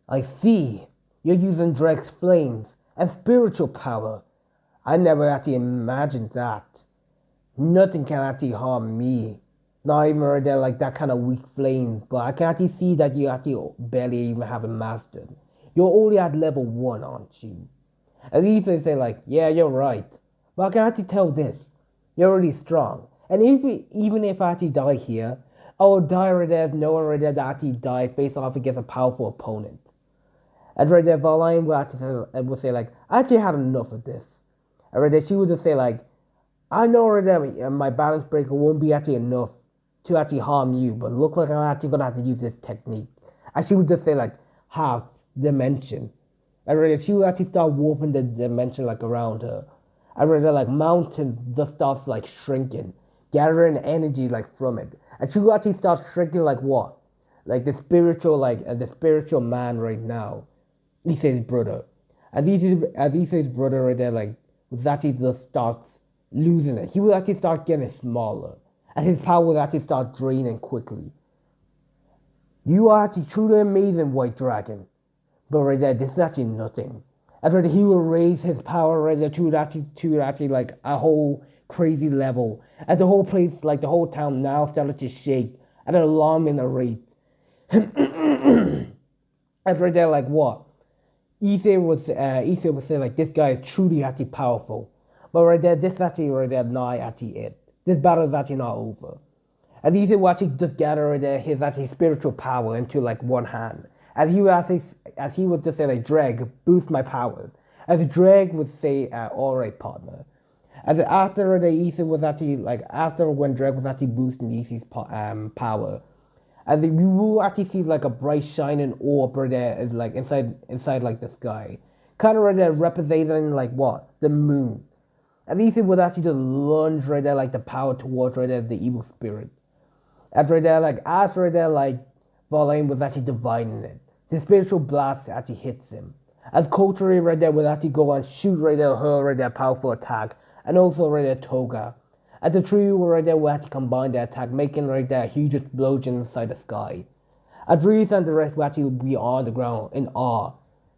I see. You're using Dreg's flames and spiritual power. I never actually imagined that. Nothing can actually harm me. Not even right there like that kind of weak flame. But I can actually see that you actually barely even have it mastered. You're only at level 1, aren't you? At least they say like, yeah, you're right. But I can actually tell this. You're really strong. And even if I actually die here, I will die right there knowing right there that I actually die face off against a powerful opponent. And right there, Valine would say like, I actually had enough of this. And right there, she would just say like, I know right there my balance breaker won't be actually enough to actually harm you, but look like I'm actually gonna have to use this technique. And she would just say like, half dimension. And right there, she would actually start warping the dimension like around her. And right there, like mountains just starts like shrinking, gathering energy like from it. And she would actually start shrinking like what? Like the spiritual man right now. Issei's brother. As Issei's brother right there, like, was actually just starts losing it. He would actually start getting smaller. And his power would actually start draining quickly. You are actually truly amazing, White Dragon. But right there, this is actually nothing. After he will raise his power right there to actually like a whole crazy level. And the whole place, like the whole town now started to shake at an alarming rate. And right there, like what? Issei would say like, this guy is truly actually powerful. But right there, this actually right there not actually it. This battle is actually not over. And Issei will actually just gather right there his actually spiritual power into like one hand. As he would just say like, Dreg, boost my powers. As Dreg would say, alright, partner. As after the Issei was actually like after when Dreg was actually boosting Issei's power. As you will actually see like a bright shining orb right there, like inside like the sky, kind of right there representing like what, the moon. At least it would actually just lunge right there like the power towards right there the evil spirit. After right there like Valane was actually dividing it. The spiritual blast actually hits him. As Kotari right there would actually go and shoot right there her right there powerful attack, and also right there Toga. At the trio right there will actually combine the attack, making right there a huge explosion inside the sky. Adrius and the rest will actually be on the ground in awe.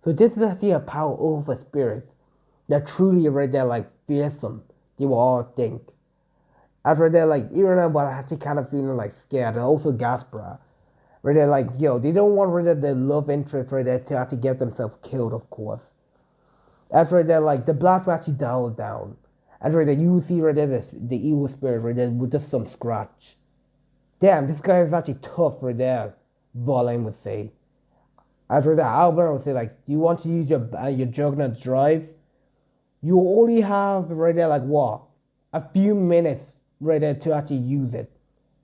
So this is actually a power over spirit that truly right there like fearsome, they will all think. After that, like Irina was actually kind of feeling like scared, and also Gaspar. Right there, like, yo, they don't want right there the love interest right there to actually get themselves killed, of course. After that, like the blast will actually dial down. And right there, you see right there the evil spirit right there with just some scratch. Damn, this guy is actually tough right there, Valane would say. After that, Albert would say like, do you want to use your Juggernaut drive? You only have right there like what? A few minutes right there to actually use it.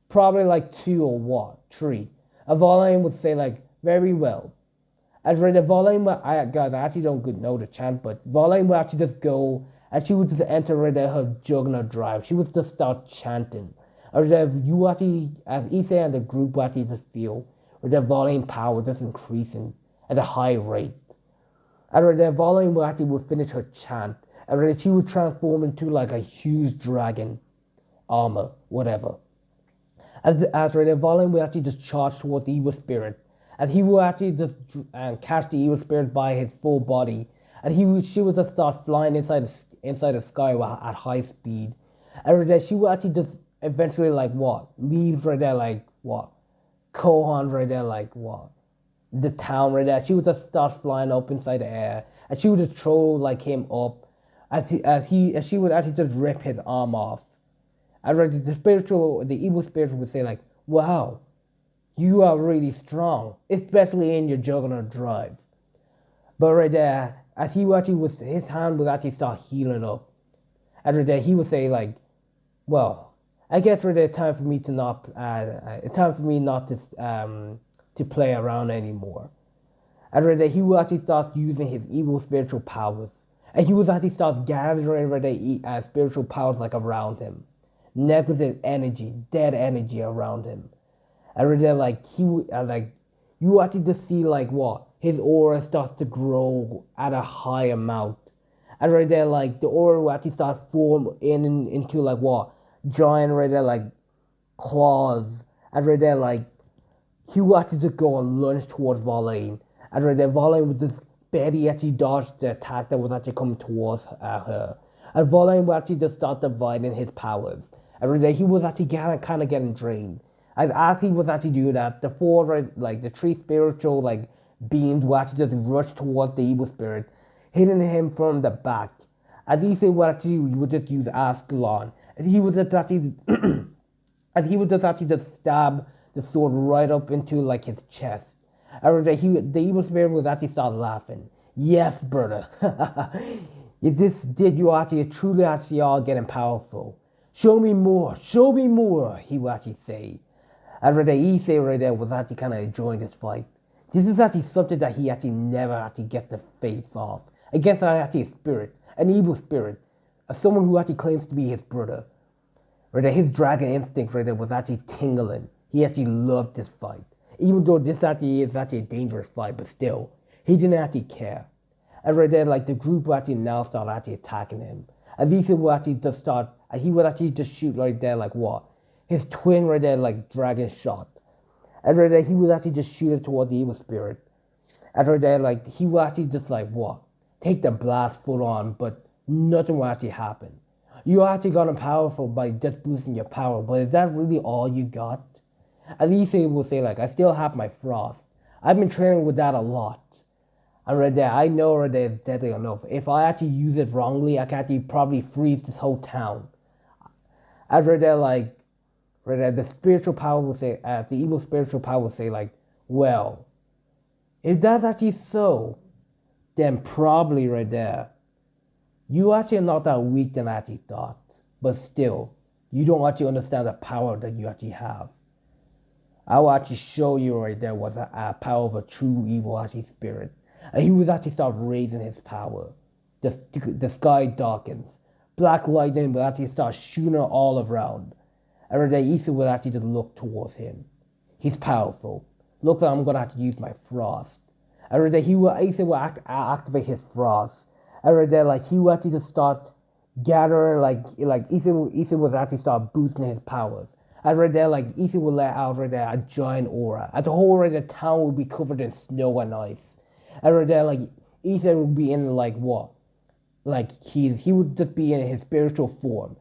Probably like 2 or what? 3. And Valane would say like, very well. As right there, Valane would, guys, I actually don't know the chant, but Valane would actually just go and she would just enter right there her Juggernaut drive. She would just start chanting. Or that you actually, as Issei and the group would actually just feel, or their Valane power just increasing at a high rate. And right there, Valane would finish her chant. And right there, she would transform into like a huge dragon, armor, whatever. As right there, Valane would actually just charge toward the evil spirit. As he would actually just catch the evil spirit by his full body. And she would just start flying inside the sky at high speed. And right there, she would actually just eventually like what? Leaves right there like what? Kohan right there like what? The town right there. She would just start flying up inside the air. and she would just throw like him up, as she would actually just rip his arm off. And right, the evil spirit would say like, "Wow, you are really strong, especially in your juggernaut drive." But right there, as he actually was, his hand would actually start healing up. And right there, he would say like, "Well, I guess right there, time for me to not, time for me not to play around anymore." And right there, he would actually start using his evil spiritual powers, and he would actually start gathering right there, spiritual powers like around him, negative energy, dead energy around him. And right there, like he would, like you actually just see like what his aura starts to grow at a high amount. And right there, like the aura will actually start form into like what giant right there like claws. And right there, like he will actually just go and lunge towards Verlaine. And right there, Verlaine would just barely actually dodge the attack that was actually coming towards her. And Verlaine would actually just start dividing his powers. And right there, he was actually kind of getting drained. And as he was actually doing that, the four like the three spiritual like beings would actually just rush towards the evil spirit, hitting him from the back. And these things would just use Ascalon, and he would just actually and he would just actually just stab the sword right up into like his chest. And the evil spirit would actually start laughing. "Yes, brother. Did you actually truly actually are getting powerful? Show me more, show me more," he would actually say. And right there, issei right there was actually kind of enjoying this fight. This is actually something that he actually never actually gets to face off against actually a spirit, an evil spirit, someone who actually claims to be his brother. Right there, his dragon instinct right there was actually tingling. He actually loved this fight. Even though this actually is actually a dangerous fight, but still, he didn't actually care. And right there, like the group will actually now start actually attacking him. And these people will actually just start, and he would actually just shoot right there, like what? His twin right there, like dragon shot. And right there, he would actually just shoot it toward the evil spirit. And right there, like he would actually just like what? Take the blast full on, but nothing will actually happen. You actually got powerful by just boosting your power, but is that really all you got? At least he will say like, "I still have my frost. I've been training with that a lot." And right there, I know right there it's deadly enough. If I actually use it wrongly, I can actually probably freeze this whole town. As right there, like, right there, the spiritual power will say, the evil spiritual power will say like, "Well, if that's actually so, then probably right there, you actually are not that weak than I actually thought. But still, you don't actually understand the power that you actually have. I will actually show you right there what the power of a true evil actually spirit." And he would actually start raising his power. The sky darkens. Black lightning will actually start shooting all around. And right there, Issa will actually just look towards him. He's powerful. Looks like I'm gonna have to use my frost. And right there, Issa will activate his frost. And right there, like he will actually just start gathering like Issa will actually start boosting his powers. And right there, like Issa will let out right there a giant aura. And the whole right there town will be covered in snow and ice. And right there, like Issa will be in like what? Like he would just be in his spiritual form.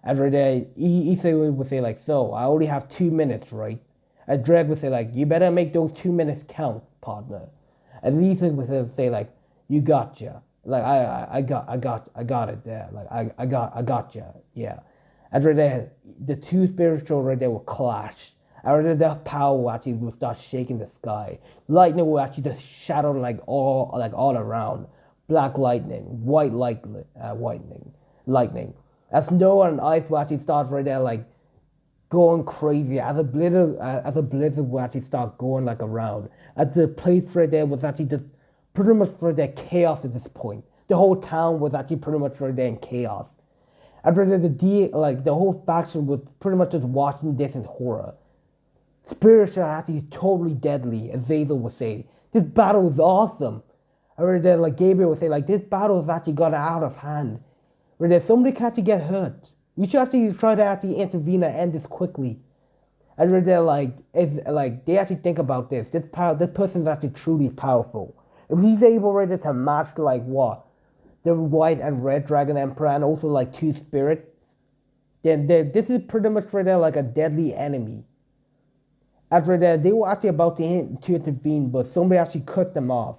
And right there, Issa would say like, "So I only have 2 minutes, right?" And Dreg would say like, "You better make those 2 minutes count, partner." And Issa would say like, "You gotcha." Like I got it there. Like I gotcha. Yeah. And right there, the two spiritual right there will clash. And right there, that power will actually will start shaking the sky. Lightning will actually just shatter like all around. Black lightning, white lightning. As snow and ice will actually start right there like going crazy. As a blizzard will actually start going like around. As the place right there was actually just pretty much right there chaos at this point. The whole town was actually pretty much right there in chaos. After the whole faction was pretty much just watching this in horror. Spirits are actually totally deadly, as Zazel would say. "This battle is awesome." Or then like Gabriel would say, like, "This battle has actually got out of hand. Or that somebody can actually get hurt. We should actually try to actually intervene and end this quickly." And they're like, it's like they actually think about this. This person is actually truly powerful. If he's able right there to match like what? The white and red dragon emperor and also like two spirits, then this is pretty much right there like a deadly enemy. After that, they were actually about to intervene, but somebody actually cut them off.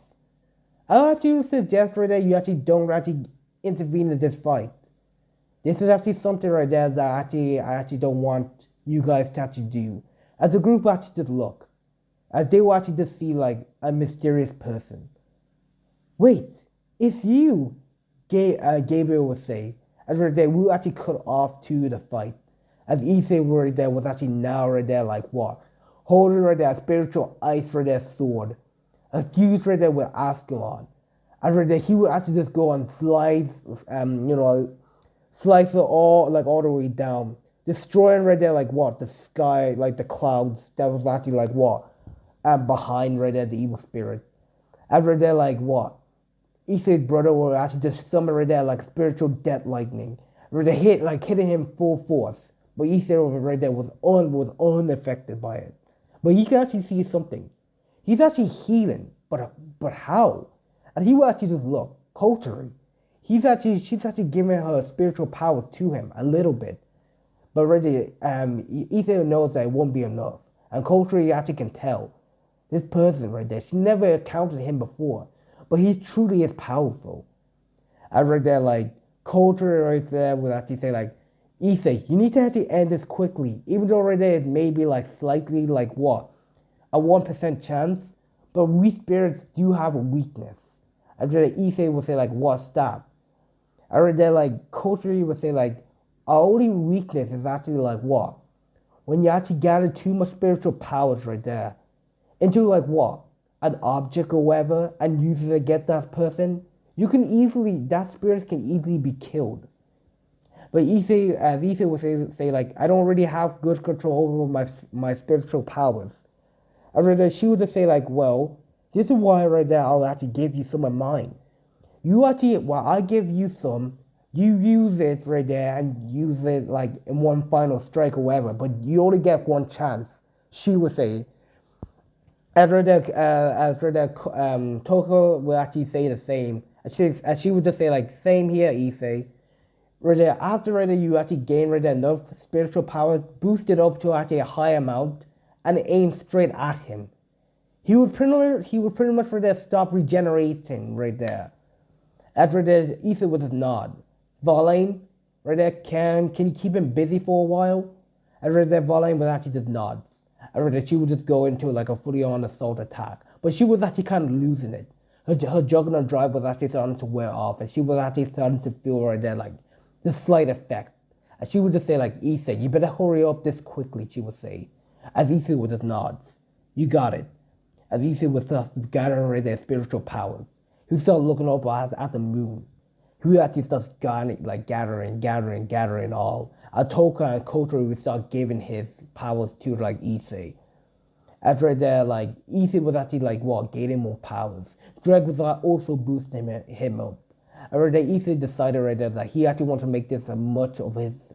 I actually suggest right there you actually don't actually intervene in this fight. This is actually something right there that I actually don't want you guys to actually do. As a group, actually just look. As they will actually just see like a mysterious person. Wait, it's you, Gabriel would say. As right there, we were actually cut off to the fight. As Issei right there was actually now right there like what? Holding right there a spiritual ice right there sword. A fuse right there with Ascalon. As right there, he would actually just go and slice it all the way down. Destroying right there like what? The sky, like the clouds that was actually like what? Behind right there the evil spirit. As right there like what? Issei's brother will actually just summon right there like spiritual death lightning. Where they hitting him full force. But Issei over right there was unaffected by it. But he can actually see something. He's actually healing. But how? And he will actually just look, culturally. She's actually giving her spiritual power to him a little bit. But right there, Issei knows that it won't be enough. And culturally actually can tell. This person right there, she never encountered him before. But he truly is powerful. I read that like culture right there would actually say like, Issei, you need to actually end this quickly. Even though right there it may be like slightly like what? A 1% chance. But we spirits do have a weakness. I read that Issei would say like, what, stop. I read that like culturally would say like, our only weakness is actually like what? When you actually gather too much spiritual powers right there. Into like what? An object or whatever and use it against that person, that spirit can easily be killed. But Issei would say like, I don't really have good control over my spiritual powers. I read that she would just say like, well, this is why right there I'll actually give you some of mine. While I give you some, you use it right there and use it like in one final strike or whatever, but you only get one chance, she would say. After that, Toko will actually say the same. And she would just say like, same here, Issei. After you actually gain enough spiritual power, boost it up to actually a high amount, and aim straight at him. He would pretty much stop regeneration right there. After that, Issei would just nod. Valane, right there, can you keep him busy for a while? After that, Valane would actually just nod. That she would just go into like a fully on assault attack. But she was actually kind of losing it. Her juggernaut drive was actually starting to wear off, and she was actually starting to feel right there like the slight effect. And she would just say like, Issei, you better hurry up this quickly, she would say. As Issei would just nod. You got it. As Issei would start gathering right their spiritual powers. He started looking up at the moon. He actually starts gathering all. Atoka and Kotori would start giving his powers to like Issei. After that, like Issei was actually like what, gaining more powers. Dreg was also boosting him up. After that, Issei decided right there that he actually wanted to make this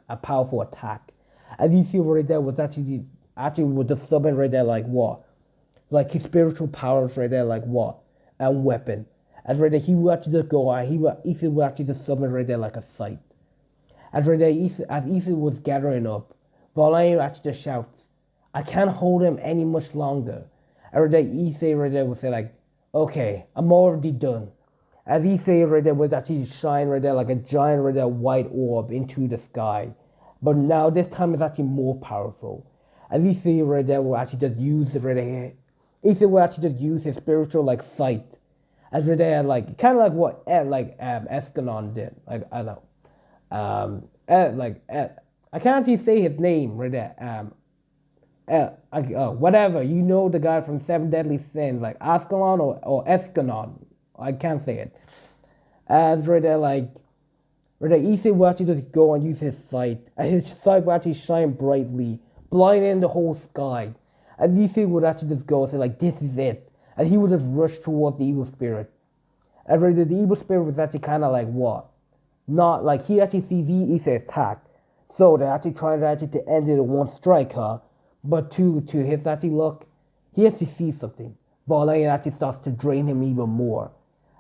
a powerful attack. And Issei right there was actually with the summon right there like what, like his spiritual powers right there like what, and weapon. And right there, he would actually just go on. Issei would actually just summon right there like a sight. And right there, as Issei was gathering up, Valane actually just shouts, I can't hold him any much longer. And right there, Issei right there would say like, okay, I'm already done. As Issei right there was actually shine right there like a giant right there white orb into the sky. But now this time it's actually more powerful. As Issei right there will actually just use it right there. Issei will actually just use his spiritual like sight. As right there, like kind of like what Escalon did. Like I don't know. I can't actually say his name right there. Whatever, you know the guy from Seven Deadly Sins, like Ascalon or Escalon. I can't say it. As right there, Issei will actually just go and use his sight, and his sight will actually shine brightly, blinding the whole sky. And Issei would actually just go and say like, this is it. And he would just rush towards the evil spirit. And right there, the evil spirit was actually kind of like what? Not like he actually sees Issei attack. So they're actually trying to end it in one strike, huh? But to his actually look, he actually sees something. Valane actually starts to drain him even more.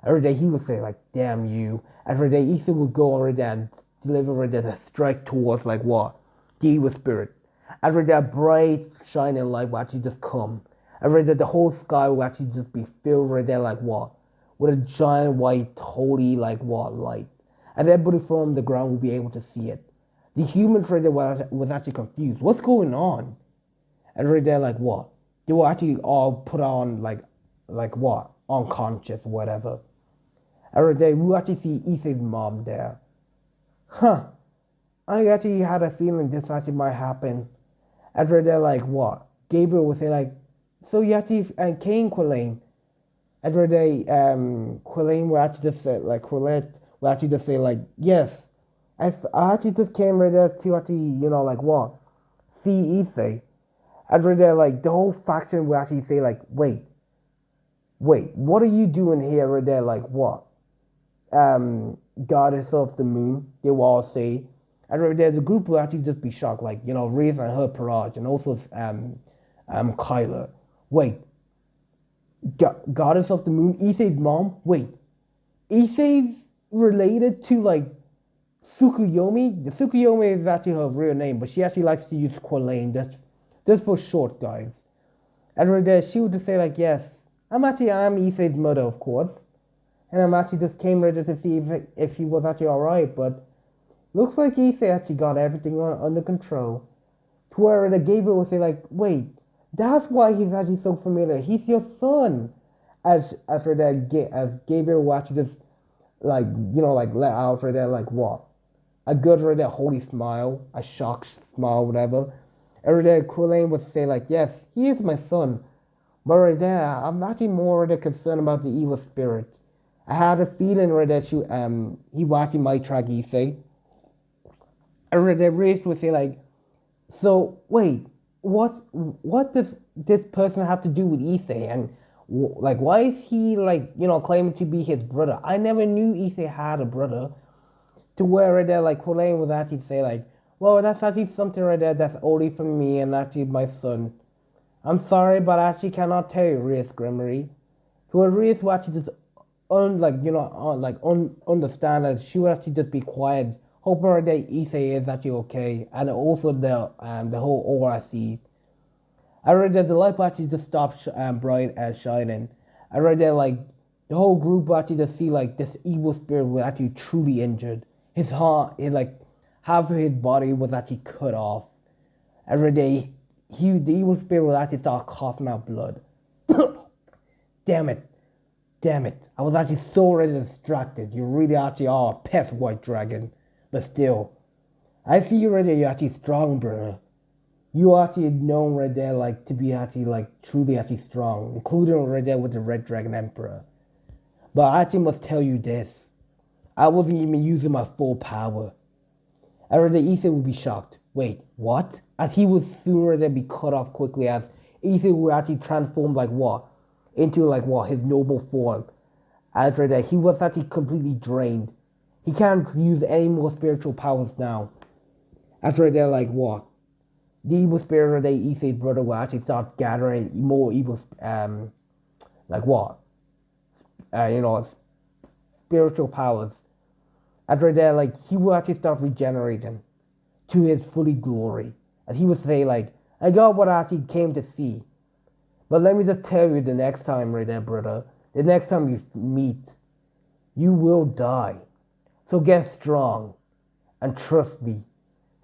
Every day he would say like, damn you. Every day Issei would go over there and deliver a strike towards like what? The evil spirit. Every day a bright shining light will actually just come. Every day the whole sky will actually just be filled right there like what? with a giant white holy like what light, and everybody from the ground will be able to see it. The humans right there was actually confused. What's going on? And right there like what? They were actually all put on like what? Unconscious, whatever. And right there we actually see Issei's mom there. Huh. I actually had a feeling this actually might happen. And right there like what? Gabriel would say like, so you actually and Kane Quillane. Every day, Quillane will actually just say, like, Quillette will actually just say, like, yes, I actually just came right there to actually, like, what? See Issei. Every day, like, the whole faction will actually say, like, wait, what are you doing here right there? Like, what? Goddess of the moon, they will all say. And right there, the group will actually just be shocked, like, Riz and her Paraj, and also, Kyler. Wait. Goddess of the moon, Issei's mom? Wait. Issei's related to like Tsukuyomi? The Tsukuyomi is actually her real name, but she actually likes to use Quillane. That's for short, guys. And right there, she would just say like, yes, I'm Issei's mother, of course. And I'm actually just came ready to see if he was actually alright, but looks like Issei actually got everything under control. To where the Gabriel would say like, wait, that's why he's actually so familiar. He's your son. As Gabriel watches this, like, like let out right there, like what? A good right there holy smile, a shocked smile, whatever. And right there, Quillane would say like, yes, he is my son. But right there, I'm actually more right there concerned about the evil spirit. I had a feeling right there he watching my track Issei. And right there, Riz would say like, so wait, what does this person have to do with Issei, and like why is he like claiming to be his brother? I never knew Issei had a brother. To where right there like Quillane would actually say like, well, that's actually something right there that's only for me and actually my son. I'm sorry, but I actually cannot tell you, Riz Grimmery. To where Riz would actually just understand that she would actually just be quiet, hoping right that Issei is actually okay, and also the whole ORC. I read that the light actually just stopped bright and shining. I read that like the whole group actually just see like this evil spirit was actually truly injured. His heart, half of his body was actually cut off. I read that the evil spirit will actually start coughing out blood. Damn it. I was actually so already distracted. You really actually are a pest, white dragon. But still, I see you right there, you're actually strong, brother. You actually known right there like to be actually like truly actually strong, including right there with the Red Dragon Emperor. But I actually must tell you this. I wasn't even using my full power. I read that Issei would be shocked. Wait, what? As he would sooner than be cut off quickly, as Issei would actually transform like what? Into like what? His noble form. As read that he was actually completely drained. He can't use any more spiritual powers now. As read that like what? The evil spirit of the Issei's brother will actually start gathering more evil, like what? Spiritual powers. After that, like, he will actually start regenerating to his fully glory. And he would say, like, I got what I actually came to see. But let me just tell you the next time, right there, brother, the next time you meet, you will die. So get strong. And trust me,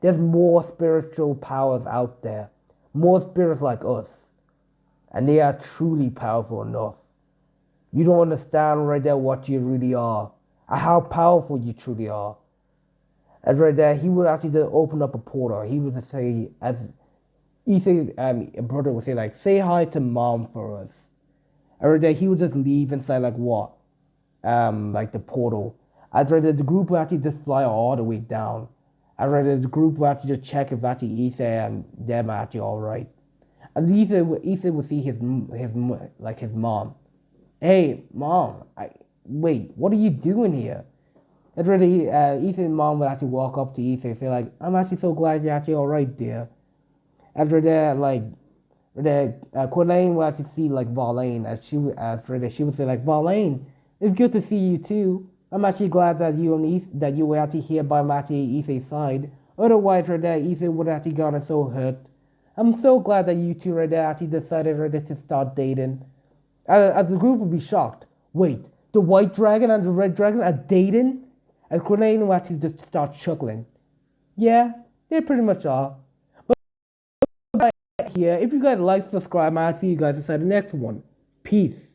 there's more spiritual powers out there. More spirits like us. And they are truly powerful enough. You don't understand right there what you really are. And how powerful you truly are. And right there, he would actually just open up a portal. He would just say, as Issei's brother would say, like, say hi to mom for us. And right there, he would just leave inside, like, what? Like the portal. As right there, the group would actually just fly all the way down. And right there, the group would actually just check if actually Issei and them are actually alright. And Issei would see his mom. Hey, mom, wait, what are you doing here? And right there, Issei's mom would actually walk up to Issei and say, like, I'm actually so glad you're actually alright, dear. After that, Quillane would actually see, like, Valane, she would say, like, Valane, it's good to see you, too. I'm actually glad that you were actually here by Issei's side. Otherwise, right there, Issei would have actually gotten so hurt. I'm so glad that you two right there actually decided right there to start dating. As the group would be shocked. Wait, the white dragon and the red dragon are dating, and Grenade will actually just start chuckling. Yeah, they pretty much are. But here, if you guys like, subscribe, I'll see you guys inside the next one. Peace.